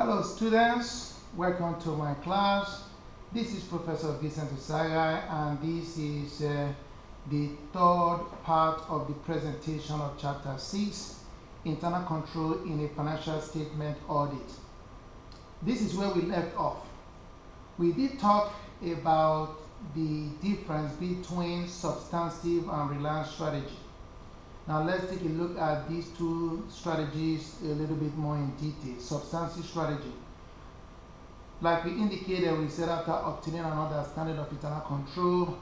Hello students, welcome to my class. This is Professor Vincent Usagai, and this is the third part of the presentation of Chapter 6, Internal Control in a Financial Statement Audit. This is where we left off. We did talk about the difference between substantive and reliance strategy. Now let's take a look at these two strategies a little bit more in detail. Substantive strategy. Like we indicated, we said after obtaining an understanding of internal control,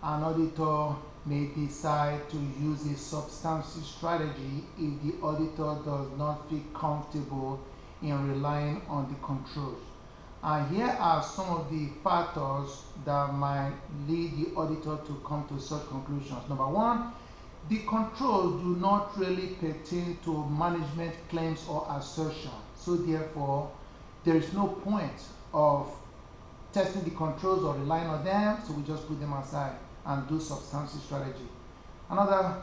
an auditor may decide to use a substantive strategy if the auditor does not feel comfortable in relying on the controls. And here are some of the factors that might lead the auditor to come to such conclusions. Number one, the controls do not really pertain to management claims or assertion. So therefore, there is no point of testing the controls or relying on them, so we just put them aside and do substantive strategy. Another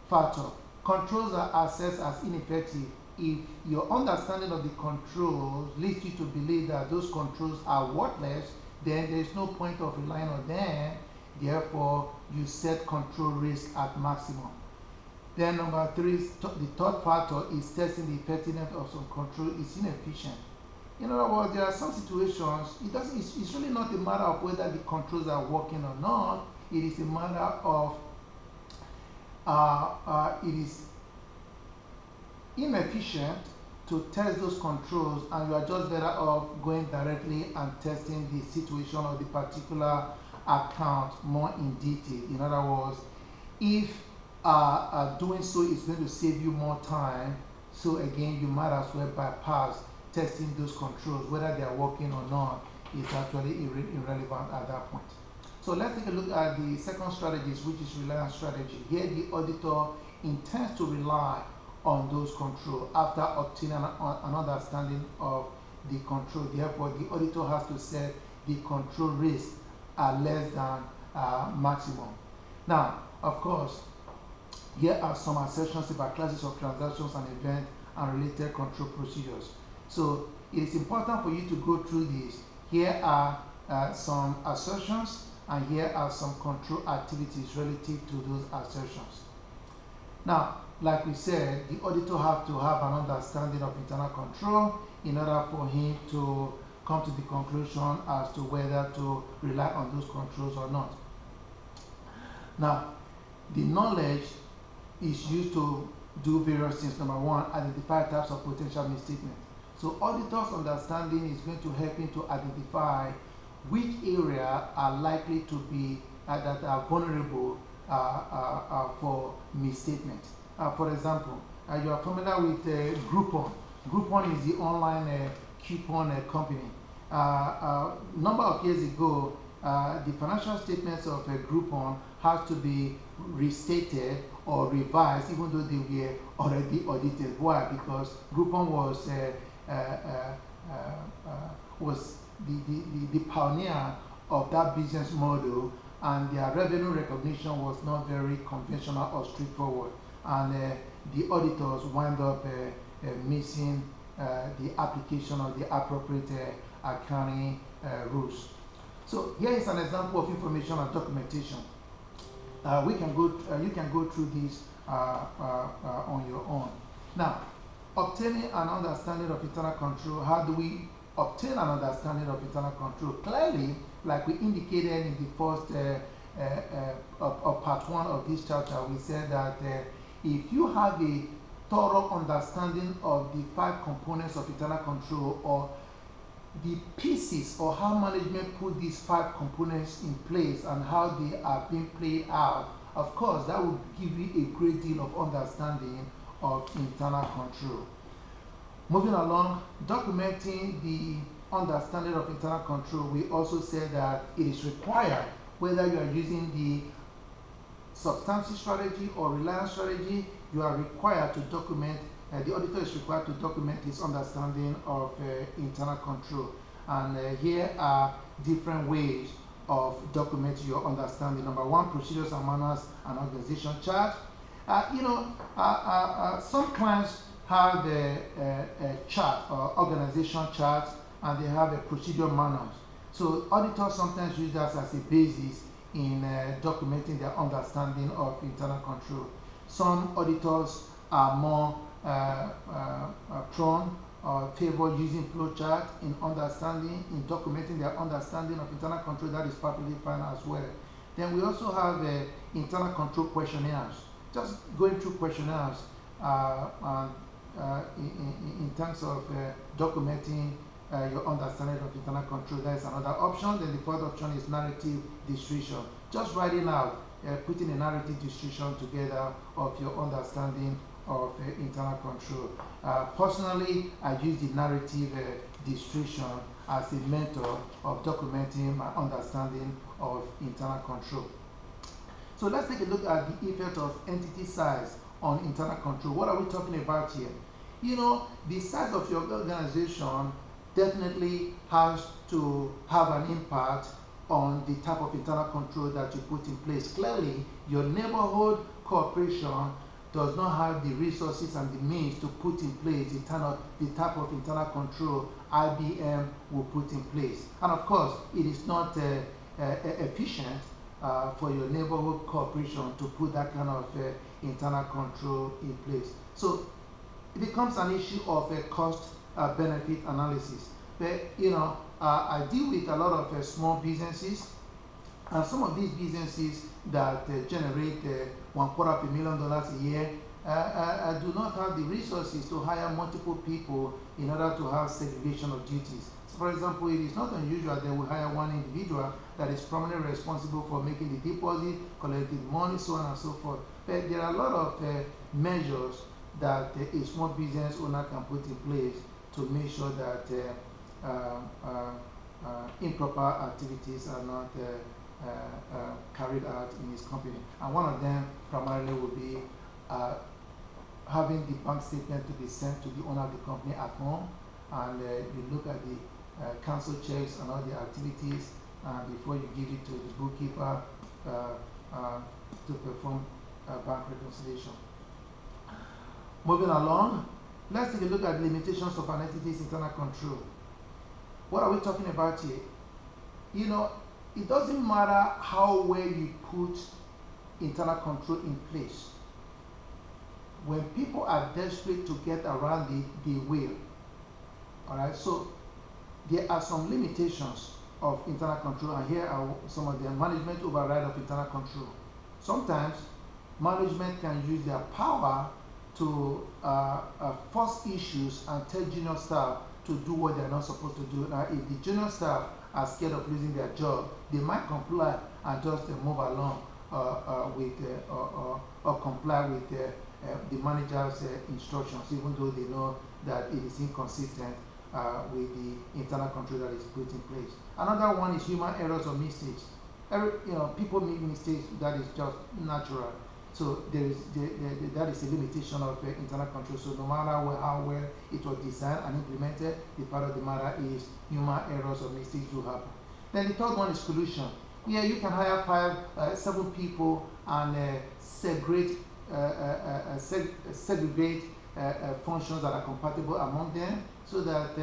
factor, controls are assessed as ineffective if your understanding of the controls leads you to believe that those controls are worthless. Then there is no point of relying on them. Therefore, you set control risk at maximum. Then number three, the third factor is testing the effectiveness of some control is inefficient. In other words, there are some situations, it's really not a matter of whether the controls are working or not. It is a matter of, it is inefficient to test those controls, and you are just better off going directly and testing the situation of the particular account more in detail. In other words, if doing so is going to save you more time, so again you might as well bypass testing those controls. Whether they are working or not is actually irrelevant at that point. So let's take a look at the second strategy, which is reliance strategy. Here the auditor intends to rely on those controls after obtaining an understanding of the control. Therefore, the auditor has to set the control risk at less than maximum. Now, of course, here are some assertions about classes of transactions and events and related control procedures. So it is important for you to go through this. Here are some assertions, and here are some control activities relative to those assertions. Now, like we said, the auditor has to have an understanding of internal control in order for him to come to the conclusion as to whether to rely on those controls or not. Now, the knowledge is used to do various things. Number one, identify types of potential misstatement. So auditor's understanding is going to help him to identify which area are likely to be that are vulnerable for misstatement. For example, you are familiar with Groupon. Groupon is the online coupon company. Number of years ago, the financial statements of Groupon had to be restated or revised, even though they were already audited. Why? Because Groupon was the pioneer of that business model, and their revenue recognition was not very conventional or straightforward. And the auditors wind up missing the application of the appropriate accounting rules. So here is an example of information and documentation. You can go through this on your own. Now, obtaining an understanding of internal control. How do we obtain an understanding of internal control? Clearly, like we indicated in the first of part one of this chapter, we said that if you have a thorough understanding of the 5 components of internal control, or the pieces, or how management put these 5 components in place and how they are being played out, of course that will give you a great deal of understanding of internal control. Moving along, documenting the understanding of internal control, we also said that it is required, whether you are using the substantive strategy or reliance strategy, you are required to document, the auditor is required to document his understanding of internal control. And here are different ways of documenting your understanding. Number one, procedures and manuals and organization chart. Some clients have a chart or organization chart, and they have a procedure manuals. So auditors sometimes use that as a basis in documenting their understanding of internal control. Some auditors are more prone or favor using flowchart in understanding, in documenting their understanding of internal control. That is perfectly fine as well. Then we also have internal control questionnaires. Just going through questionnaires in terms of documenting your understanding of internal control. That is another option. Then the third option is narrative description. Just writing out, putting a narrative description together of your understanding of internal control. Personally, I use the narrative description as a method of documenting my understanding of internal control. So let's take a look at the effect of entity size on internal control. What are we talking about here? You know, the size of your organization definitely has to have an impact on the type of internal control that you put in place. Clearly, your neighborhood corporation does not have the resources and the means to put in place the type of internal control IBM will put in place. And of course, it is not efficient for your neighborhood corporation to put that kind of internal control in place. So it becomes an issue of a cost benefit analysis. But you know, I deal with a lot of small businesses, and some of these businesses that generate $250,000 a year do not have the resources to hire multiple people in order to have segregation of duties. So for example, it is not unusual that we hire one individual that is primarily responsible for making the deposit, collecting money, so on and so forth. But there are a lot of measures that a small business owner can put in place to make sure that improper activities are not carried out in his company. And one of them primarily will be having the bank statement to be sent to the owner of the company at home, and you look at the council checks and all the activities before you give it to the bookkeeper to perform bank reconciliation. Moving along, let's take a look at the limitations of an entity's internal control. What are we talking about here? You know, it doesn't matter how well you put internal control in place. When people are desperate to get around it, they will. All right, so there are some limitations of internal control, and here are some of them. Management override of internal control. Sometimes management can use their power to force issues and tell junior staff to do what they're not supposed to do. Now, if the junior staff are scared of losing their job, they might comply and just move along or comply with the manager's instructions, even though they know that it is inconsistent with the internal control that is put in place. Another one is human errors or mistakes. People make mistakes. That is just natural. So that is a limitation of internal control. So no matter how well it was designed and implemented, the part of the matter is human errors or mistakes do happen. Then the third one is collusion. Yeah, you can hire 7 people and segregate functions that are compatible among them, so that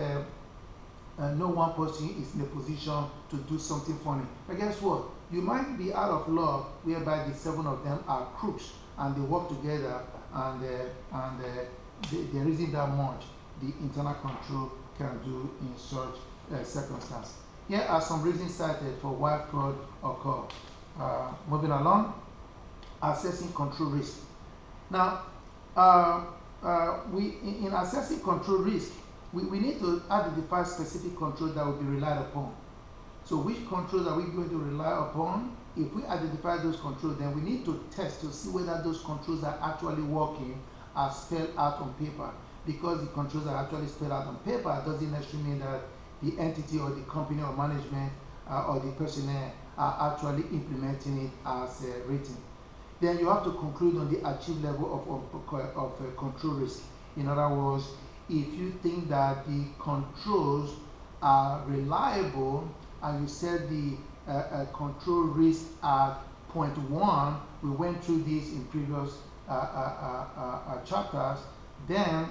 no one person is in a position to do something funny. But guess what? You might be out of luck whereby the 7 of them are crooks and they work together, and there isn't that much the internal control can do in such circumstances. Here are some reasons cited for why fraud occurs. Moving along, assessing control risk. Now, in assessing control risk, we need to identify specific controls that will be relied upon. So which controls are we going to rely upon? If we identify those controls, then we need to test to see whether those controls are actually working as spelled out on paper. Because the controls are actually spelled out on paper doesn't necessarily mean that the entity or the company or management or the personnel are actually implementing it as written. Then you have to conclude on the achieved level of control risk. In other words, if you think that the controls are reliable and you set the control risk at 0.1, we went through this in previous chapters, then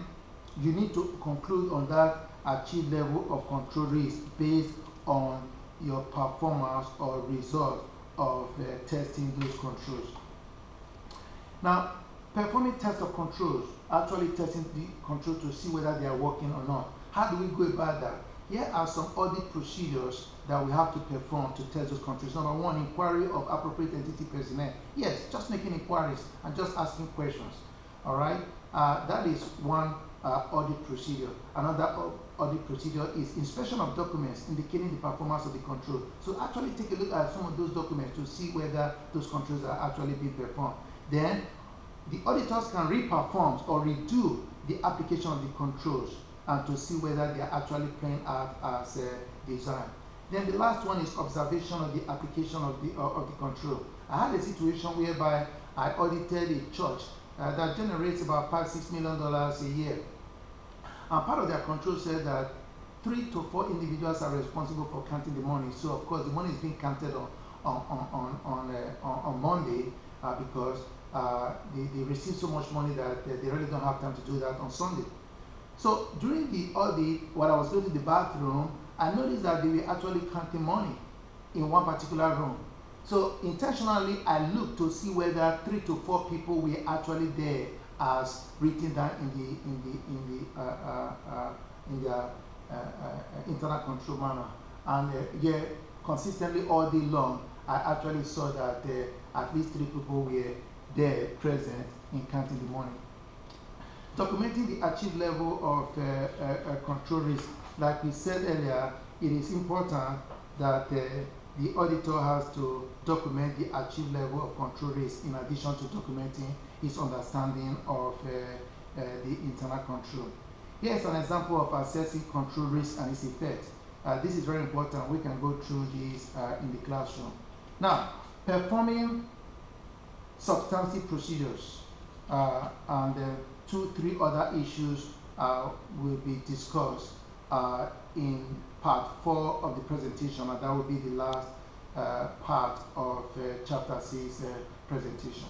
you need to conclude on that achieved level of control risk based on your performance or result of testing those controls. Now, performing test of controls, actually testing the controls to see whether they are working or not. How do we go about that? Here are some audit procedures that we have to perform to test those controls. Number one, inquiry of appropriate entity personnel. Yes, just making inquiries and just asking questions. All right, that is one audit procedure. Another audit procedure is inspection of documents indicating the performance of the control. So actually take a look at some of those documents to see whether those controls are actually being performed. Then the auditors can re-perform or redo the application of the controls and to see whether they are actually playing out as designed. Then the last one is observation of the application of the control. I had a situation whereby I audited a church that generates about $5-6 million a year. And part of their control said that 3 to 4 individuals are responsible for counting the money. So of course the money is being counted on Monday because they receive so much money that they really don't have time to do that on Sunday. So during the audit, while I was going to the bathroom, I noticed that they were actually counting money in one particular room. So intentionally, I looked to see whether 3 to 4 people were actually there as written down in the internal control manual. And yeah, consistently all day long, I actually saw that at least 3 people were there present in counting the money. Documenting the achieved level of control risk. Like we said earlier, it is important that the auditor has to document the achieved level of control risk in addition to documenting his understanding of the internal control. Here is an example of assessing control risk and its effects. This is very important. We can go through this in the classroom. Now, performing substantive procedures and 2-3 other issues will be discussed in part 4 of the presentation, and that will be the last part of chapter 6 presentation.